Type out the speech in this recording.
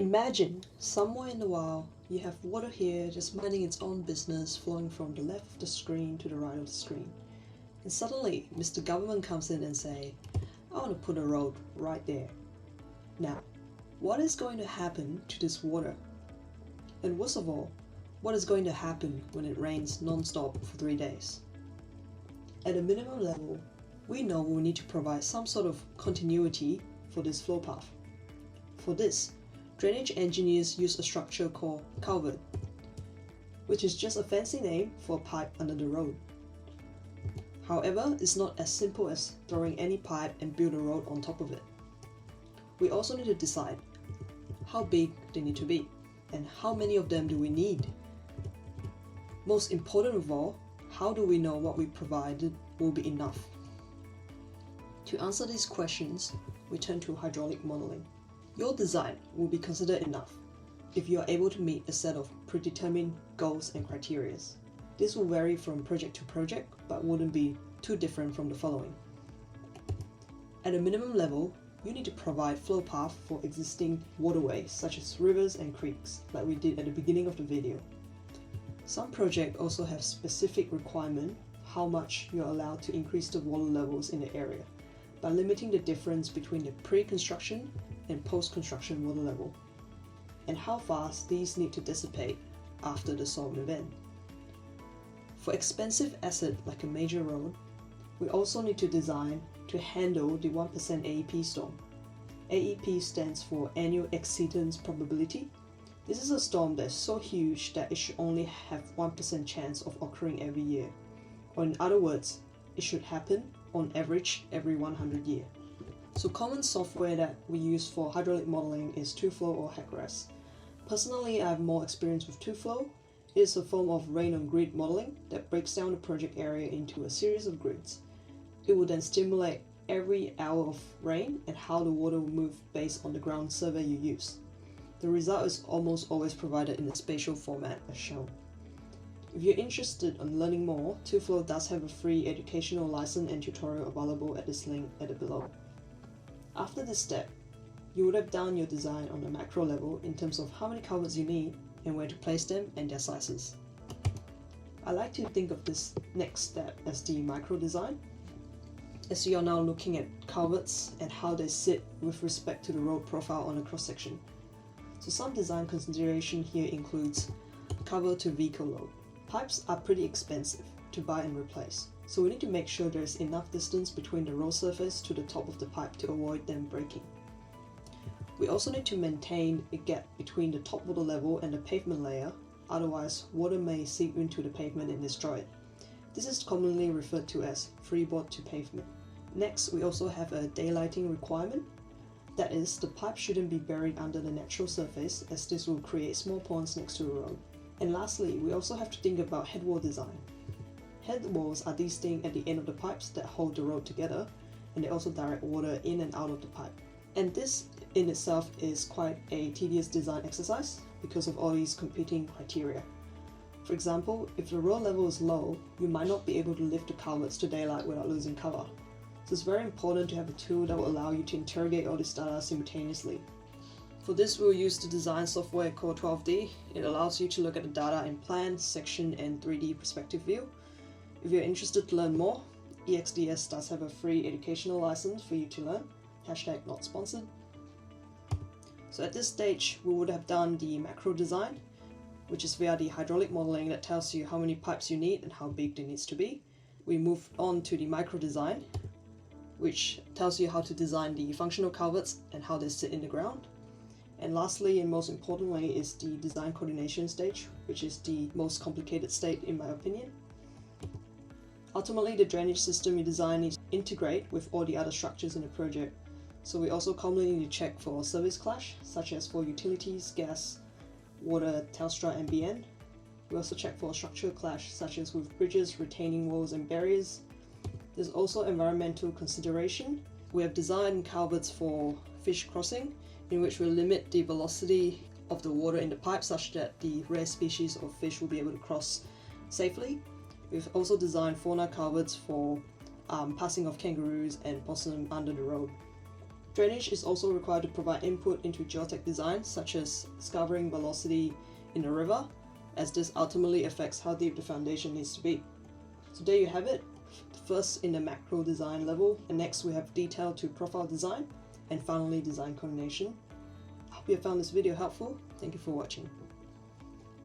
Imagine, somewhere in the wild, you have water here just minding its own business, flowing from the left of the screen to the right of the screen. And suddenly, Mr. Government comes in and say, I want to put a road right there. Now, what is going to happen to this water? And worst of all, what is going to happen when it rains non-stop for 3 days? At a minimum level, we know we need to provide some sort of continuity for this flow path. For this, drainage engineers use a structure called culvert, which is just a fancy name for a pipe under the road. However, it's not as simple as throwing any pipe and build a road on top of it. We also need to decide how big they need to be and how many of them do we need. Most important of all, how do we know what we provided will be enough? To answer these questions, we turn to hydraulic modeling. Your design will be considered enough if you are able to meet a set of predetermined goals and criteria. This will vary from project to project, but wouldn't be too different from the following. At a minimum level, you need to provide flow path for existing waterways such as rivers and creeks, like we did at the beginning of the video. Some projects also have specific requirement how much you're allowed to increase the water levels in the area by limiting the difference between the pre-construction and post-construction water level, and how fast these need to dissipate after the storm event. For expensive asset like a major road, we also need to design to handle the 1% AEP storm. AEP stands for Annual Exceedance Probability. This is a storm that's so huge that it should only have 1% chance of occurring every year, or in other words, it should happen on average every 100 years. So common software that we use for hydraulic modeling is TUFLOW or HECRAS. Personally, I have more experience with TUFLOW. It is a form of rain-on-grid modeling that breaks down the project area into a series of grids. It will then stimulate every hour of rain and how the water will move based on the ground survey you use. The result is almost always provided in a spatial format as shown. If you're interested in learning more, TUFLOW does have a free educational license and tutorial available at this link at the below. After this step, you would have done your design on a macro level in terms of how many culverts you need and where to place them and their sizes. I like to think of this next step as the micro design, as you are now looking at culverts and how they sit with respect to the road profile on a cross-section. So some design consideration here includes cover to vehicle load. Pipes are pretty expensive to buy and replace, so we need to make sure there is enough distance between the road surface to the top of the pipe to avoid them breaking. We also need to maintain a gap between the top water level and the pavement layer, otherwise water may seep into the pavement and destroy it. This is commonly referred to as freeboard to pavement. Next, we also have a daylighting requirement. That is, the pipe shouldn't be buried under the natural surface, as this will create small ponds next to the road. And lastly, we also have to think about headwall design. Headwalls are these things at the end of the pipes that hold the road together, and they also direct water in and out of the pipe. And this in itself is quite a tedious design exercise because of all these competing criteria. For example, if the road level is low, you might not be able to lift the culverts to daylight without losing cover. So it's very important to have a tool that will allow you to interrogate all this data simultaneously. For this, we'll use the design software called 12D. It allows you to look at the data in plan, section, and 3D perspective view. If you're interested to learn more, EXDS does have a free educational license for you to learn. #not sponsored. So at this stage, we would have done the macro design, which is via the hydraulic modeling that tells you how many pipes you need and how big they need to be. We move on to the micro design, which tells you how to design the functional culverts and how they sit in the ground. And lastly, and most importantly, is the design coordination stage, which is the most complicated stage in my opinion. Ultimately, the drainage system you design needs to integrate with all the other structures in the project. So we also commonly need to check for service clash, such as for utilities, gas, water, Telstra, and BN. We also check for structural clash, such as with bridges, retaining walls, and barriers. There's also environmental consideration. We have designed culverts for fish crossing, in which we limit the velocity of the water in the pipe such that the rare species of fish will be able to cross safely. We've also designed fauna culverts for passing of kangaroos and possum under the road. Drainage is also required to provide input into geotech design, such as discovering velocity in a river, as this ultimately affects how deep the foundation needs to be. So there you have it, first in the macro design level, and next we have detail to profile design, and finally design coordination. I hope you have found this video helpful. Thank you for watching.